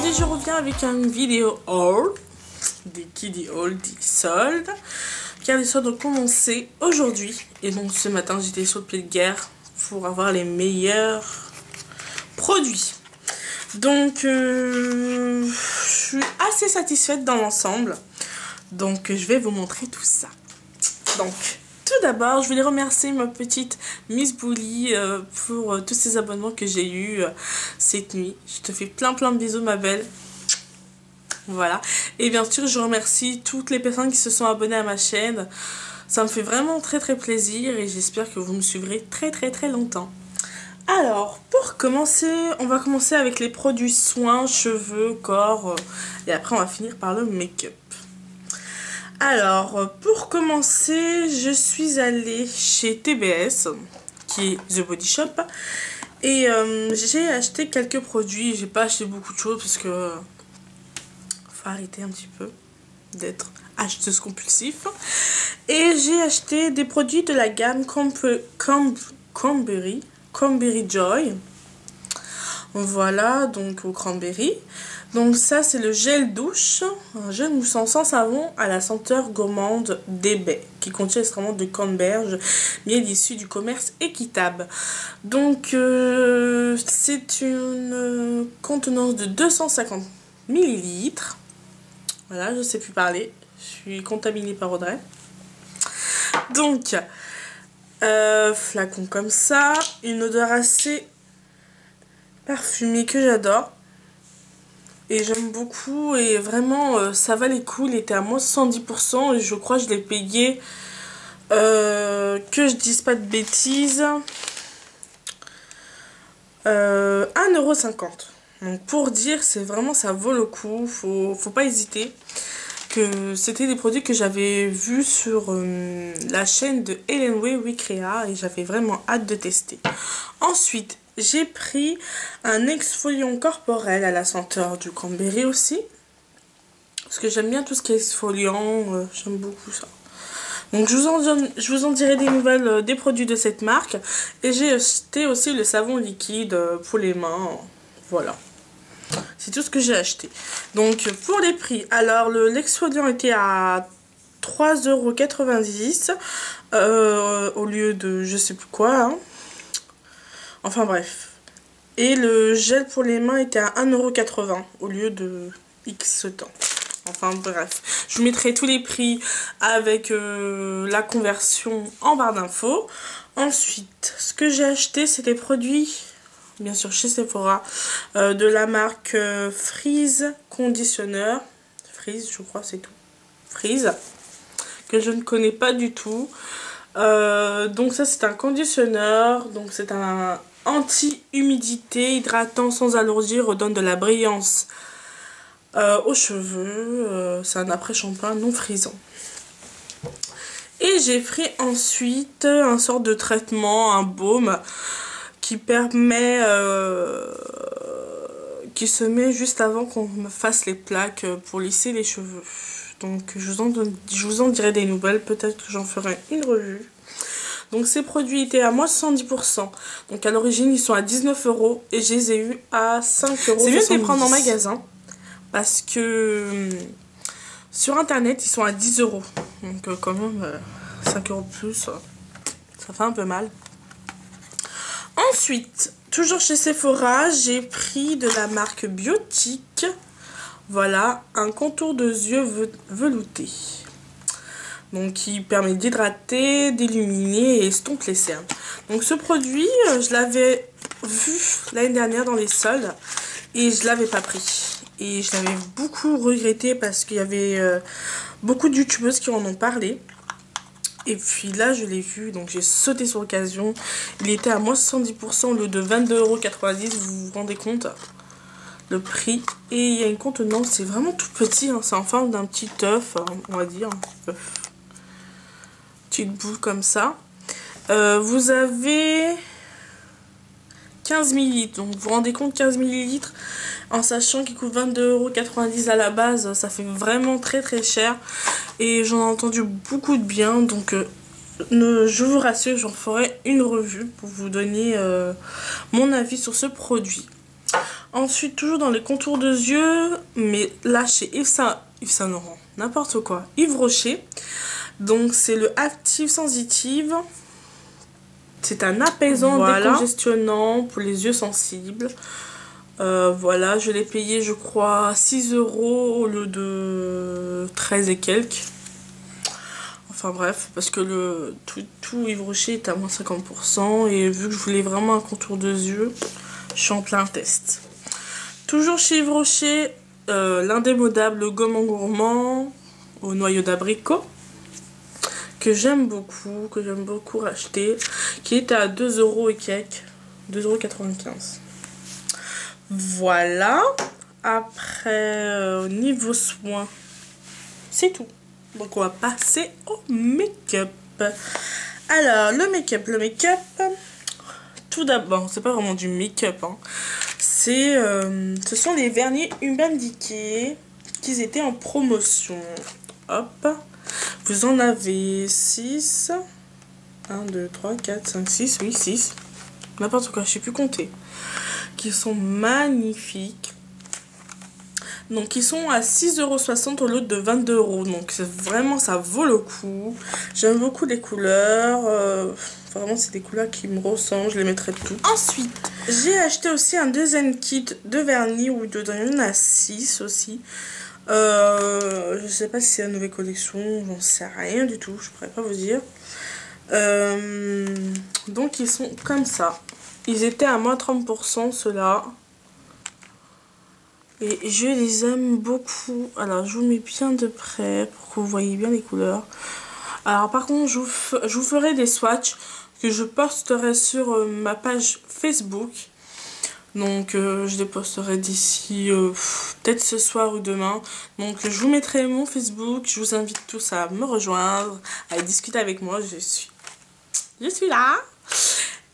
aujourd'hui je reviens avec une vidéo haul. Qui dit haul dit solde. Car les soldes ont commencé aujourd'hui. Et donc ce matin j'étais sur le pied de guerre pour avoir les meilleurs produits. Donc je suis assez satisfaite dans l'ensemble. Donc je vais vous montrer tout ça. Donc tout d'abord, je voulais remercier ma petite Miss Bully pour tous ces abonnements que j'ai eu cette nuit. Je te fais plein de bisous ma belle. Voilà. Et bien sûr, je remercie toutes les personnes qui se sont abonnées à ma chaîne. Ça me fait vraiment très plaisir et j'espère que vous me suivrez très longtemps. Alors, pour commencer, on va commencer avec les produits soins, cheveux, corps et après on va finir par le make-up. Alors, pour commencer, je suis allée chez TBS, qui est The Body Shop, et j'ai acheté quelques produits. J'ai pas acheté beaucoup de choses parce que faut arrêter un petit peu d'être acheteuse compulsif. Et j'ai acheté des produits de la gamme Cranberry Joy. Voilà, donc au cranberry. Donc ça c'est le gel douche, un gel moussant sans savon à la senteur gourmande d'ébet, qui contient extrêmement de canneberge, miel issu du commerce équitable. Donc c'est une contenance de 250 ml. Voilà, je sais plus parler, je suis contaminée par Audrey. Donc flacon comme ça, une odeur assez parfumée que j'adore. Et j'aime beaucoup et vraiment ça valait le coup. Il était à moins 70% et je crois que je l'ai payé, que je dise pas de bêtises, 1,50 €. Donc pour dire, c'est vraiment, ça vaut le coup, faut pas hésiter. Que c'était des produits que j'avais vus sur la chaîne de Hélène Way Wicrea et j'avais vraiment hâte de tester. Ensuite, j'ai pris un exfoliant corporel à la senteur du cranberry aussi. Parce que j'aime bien tout ce qui est exfoliant, j'aime beaucoup ça. Donc je vous en dirai des nouvelles des produits de cette marque. Et j'ai acheté aussi le savon liquide pour les mains. Voilà. C'est tout ce que j'ai acheté. Donc pour les prix, alors l'exfoliant était à 3,90 € au lieu de je sais plus quoi. Hein. Enfin bref. Et le gel pour les mains était à 1,80 € au lieu de X temps. Enfin bref. Je vous mettrai tous les prix avec la conversion en barre d'infos. Ensuite, ce que j'ai acheté, c'est des produits, bien sûr chez Sephora, de la marque Freeze Conditionneur. Freeze, je crois, c'est tout. Freeze. Que je ne connais pas du tout. Donc ça, c'est un conditionneur. Donc c'est un anti-humidité, hydratant sans alourdir, redonne de la brillance aux cheveux. C'est un après-shampoing non frisant. Et j'ai pris ensuite un sort de traitement, un baume qui permet, qui se met juste avant qu'on me fasse les plaques pour lisser les cheveux. Donc je vous en dirai des nouvelles, peut-être que j'en ferai une revue. Donc ces produits étaient à moins 70%. Donc à l'origine ils sont à 19 € et je les ai eu à 5 €. C'est mieux de les prendre en magasin parce que sur internet ils sont à 10 €. Donc quand même 5 € de plus, ça fait un peu mal. Ensuite, toujours chez Sephora, j'ai pris de la marque Biotique. Voilà, un contour de yeux velouté. Donc qui permet d'hydrater, d'illuminer et estompe les cernes. Donc ce produit, je l'avais vu l'année dernière dans les soldes et je l'avais pas pris. Et je l'avais beaucoup regretté parce qu'il y avait beaucoup de youtubeuses qui en ont parlé. Et puis là je l'ai vu, donc j'ai sauté sur l'occasion. Il était à moins 70% au lieu de 22,90 €, vous vous rendez compte le prix. Et il y a une contenance, c'est vraiment tout petit, hein. C'est en forme d'un petit œuf, on va dire. Petite boule comme ça. Vous avez 15 ml, donc vous vous rendez compte, 15 ml en sachant qu'il coûte 22,90 € à la base, ça fait vraiment très cher. Et j'en ai entendu beaucoup de bien, donc je vous rassure, j'en ferai une revue pour vous donner mon avis sur ce produit. Ensuite, toujours dans les contours de yeux, mais là chez Yves Saint Laurent, n'importe quoi. Yves Rocher. Donc c'est le Active Sensitive. C'est un apaisant décongestionnant pour les yeux sensibles. Voilà, je l'ai payé je crois 6 € au lieu de 13 et quelques. Enfin bref, parce que tout Yves Rocher est à moins 50%. Et vu que je voulais vraiment un contour de yeux, je suis en plein test. Toujours chez Yves Rocher, l'indémodable gommant gourmand au noyau d'abricot. Que j'aime beaucoup racheter. Qui est à 2 € et quelques. 2,95 €. Voilà. Après, au niveau soins, c'est tout. Donc on va passer au make-up. Alors, le make-up. Tout d'abord, c'est pas vraiment du make-up. Hein. Ce sont les vernis Urban Decay qui étaient en promotion. Hop. Vous en avez 6. 1, 2, 3, 4, 5, 6. Oui, 6. N'importe quoi, je sais plus compter. Qui sont magnifiques. Donc ils sont à 6,60 € au lieu de 22 €. Donc vraiment ça vaut le coup. J'aime beaucoup les couleurs. Vraiment c'est des couleurs qui me ressemblent. Je les mettrai toutes. Ensuite j'ai acheté aussi un deuxième kit de vernis où dedans il y en a 6 aussi. Je sais pas si c'est la nouvelle collection. J'en sais rien du tout. Je pourrais pas vous dire. Donc ils sont comme ça. Ils étaient à moins 30% ceux-là. Et je les aime beaucoup. Alors, je vous mets bien de près pour que vous voyez bien les couleurs. Alors, par contre, je vous ferai des swatchs que je posterai sur ma page Facebook. Donc, je les posterai d'ici peut-être ce soir ou demain. Donc, je vous mettrai mon Facebook. Je vous invite tous à me rejoindre, à discuter avec moi. Je suis là.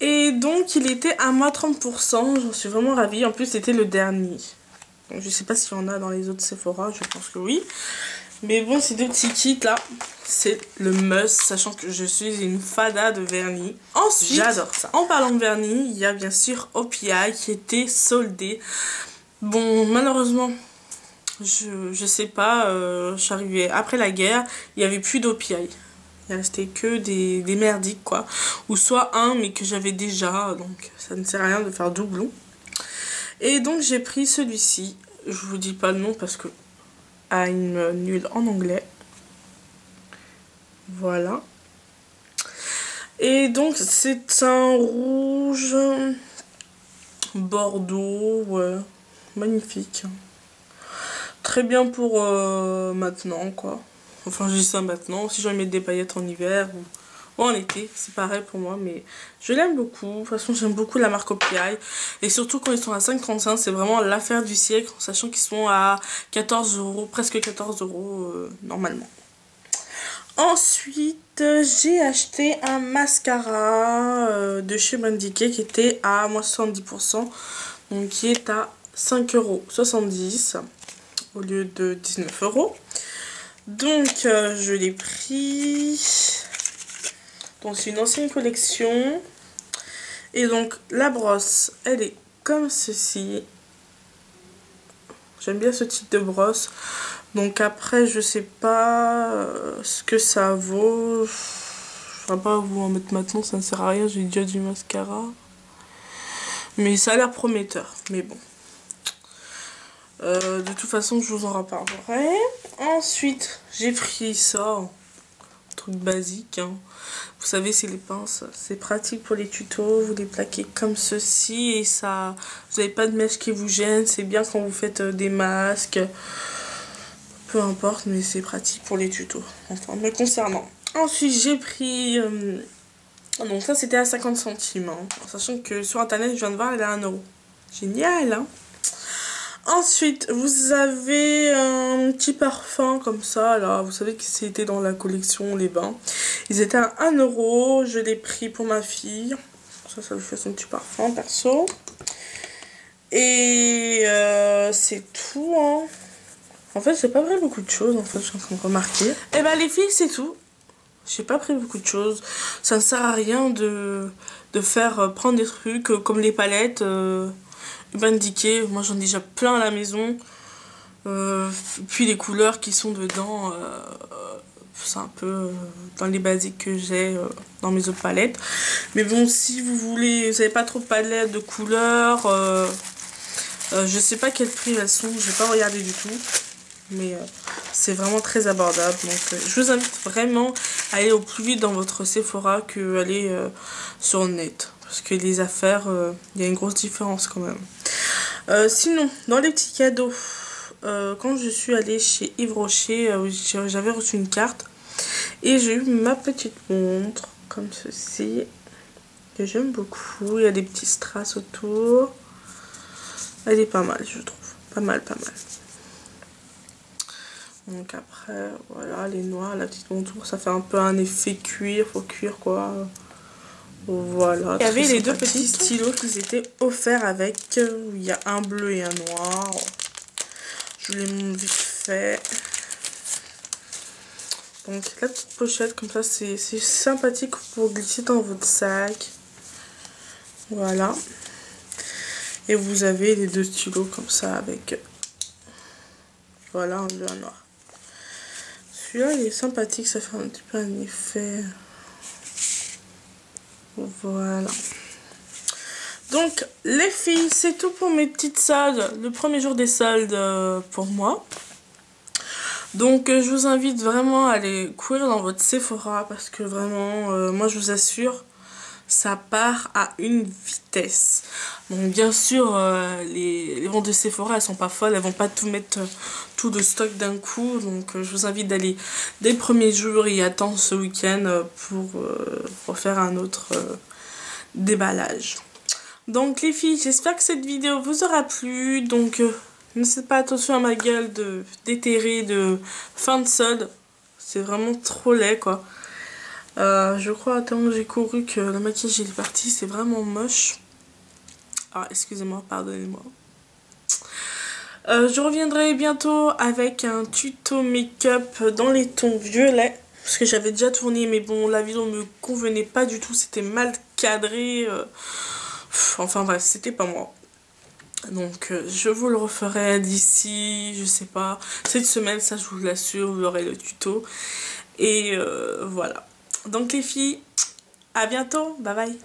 Et donc, il était à moins 30%. J'en suis vraiment ravie. En plus, c'était le dernier. Donc, je sais pas s'il y en a dans les autres Sephora, je pense que oui. Mais bon, ces deux petits kits là, c'est le must, sachant que je suis une fada de vernis. Ensuite, j'adore ça. En parlant de vernis, il y a bien sûr OPI qui était soldé. Bon, malheureusement, je sais pas, je suis arrivée après la guerre, il n'y avait plus d'OPI. Il restait que des merdiques quoi. Ou soit un, mais que j'avais déjà, donc ça ne sert à rien de faire doublon. Et donc j'ai pris celui-ci. Je vous dis pas le nom parce que I'm nulle en anglais. Voilà. Et donc c'est un rouge bordeaux. Ouais. Magnifique. Très bien pour maintenant quoi. Enfin je dis ça maintenant. Si je vais mettre des paillettes en hiver ou en été, c'est pareil pour moi, mais je l'aime beaucoup. De toute façon, j'aime beaucoup la marque OPI. Et surtout quand ils sont à 5,35, c'est vraiment l'affaire du siècle, en sachant qu'ils sont à 14 €, presque 14 € normalement. Ensuite, j'ai acheté un mascara de chez Urban Decay qui était à moins 70%, donc qui est à 5,70 € au lieu de 19 €. Donc, je l'ai pris. Donc c'est une ancienne collection. Et donc la brosse, elle est comme ceci. J'aime bien ce type de brosse. Donc après, je sais pas ce que ça vaut. Je ne vais pas vous en mettre maintenant, ça ne sert à rien. J'ai déjà du mascara. Mais ça a l'air prometteur. Mais bon. De toute façon, je vous en reparlerai. Ensuite, j'ai pris ça. Truc basique. Hein. Vous savez, c'est les pinces. C'est pratique pour les tutos. Vous les plaquez comme ceci. Et ça, vous n'avez pas de mèche qui vous gêne. C'est bien quand vous faites des masques. Peu importe, mais c'est pratique pour les tutos. Enfin, me concernant. Ensuite, j'ai pris... donc ça, c'était à 50 centimes. Hein. En sachant que sur internet, je viens de voir, elle est à 1 €. Génial, hein. Ensuite, vous avez un petit parfum comme ça, là. Vous savez que c'était dans la collection Les Bains. Ils étaient à 1 €. Je l'ai pris pour ma fille. Ça lui fait son petit parfum, perso. Et c'est tout, hein. En fait, j'ai pas pris beaucoup de choses, en fait, je suis en train de remarquer. Et ben, les filles, c'est tout. J'ai pas pris beaucoup de choses. Ça ne sert à rien de faire prendre des trucs comme les palettes. Urban Decay. Moi j'en ai déjà plein à la maison. Puis les couleurs qui sont dedans, c'est un peu dans les basiques que j'ai dans mes autres palettes. Mais bon, si vous voulez, vous n'avez pas trop de palettes de couleurs, je sais pas quel prix elles sont, je vais pas regarder du tout. Mais c'est vraiment très abordable. Donc je vous invite vraiment à aller au plus vite dans votre Sephora que aller sur le net. Parce que les affaires, il y a une grosse différence quand même. Sinon, dans les petits cadeaux, quand je suis allée chez Yves Rocher, j'avais reçu une carte. Et j'ai eu ma petite montre, comme ceci, que j'aime beaucoup. Il y a des petits strass autour. Elle est pas mal, je trouve. Pas mal, pas mal. Donc après, voilà, les noirs, la petite monture, ça fait un peu un effet cuir, faux cuir quoi. Voilà. Il y avait les deux petits stylos qui étaient offerts avec, il y a un bleu et un noir. Je vous les montre vite fait. Donc la petite pochette comme ça, c'est sympathique pour glisser dans votre sac. Voilà. Et vous avez les deux stylos comme ça avec, voilà, un bleu et un noir. Celui-là, il est sympathique, ça fait un petit peu un effet. Voilà. Donc, les filles, c'est tout pour mes petites soldes. Le premier jour des soldes pour moi. Donc, je vous invite vraiment à aller courir dans votre Sephora parce que vraiment, moi, je vous assure, ça part à une vitesse. Donc bien sûr les ventes de Sephora elles sont pas folles, elles vont pas tout mettre tout de stock d'un coup, donc je vous invite d'aller dès le premier jour et attendre ce week-end pour faire un autre déballage. Donc les filles, j'espère que cette vidéo vous aura plu, donc ne faites pas attention à ma gueule d'éthérée de fin de solde, c'est vraiment trop laid quoi. Je crois, attends, j'ai couru que le maquillage il est parti, c'est vraiment moche. Ah, excusez-moi, pardonnez-moi. Je reviendrai bientôt avec un tuto make-up dans les tons violets. Parce que j'avais déjà tourné, mais bon, la vidéo me convenait pas du tout, c'était mal cadré. Enfin bref, c'était pas moi. Donc je vous le referai d'ici, je sais pas, cette semaine, ça je vous l'assure, vous aurez le tuto. Et voilà. Donc les filles, à bientôt, bye bye.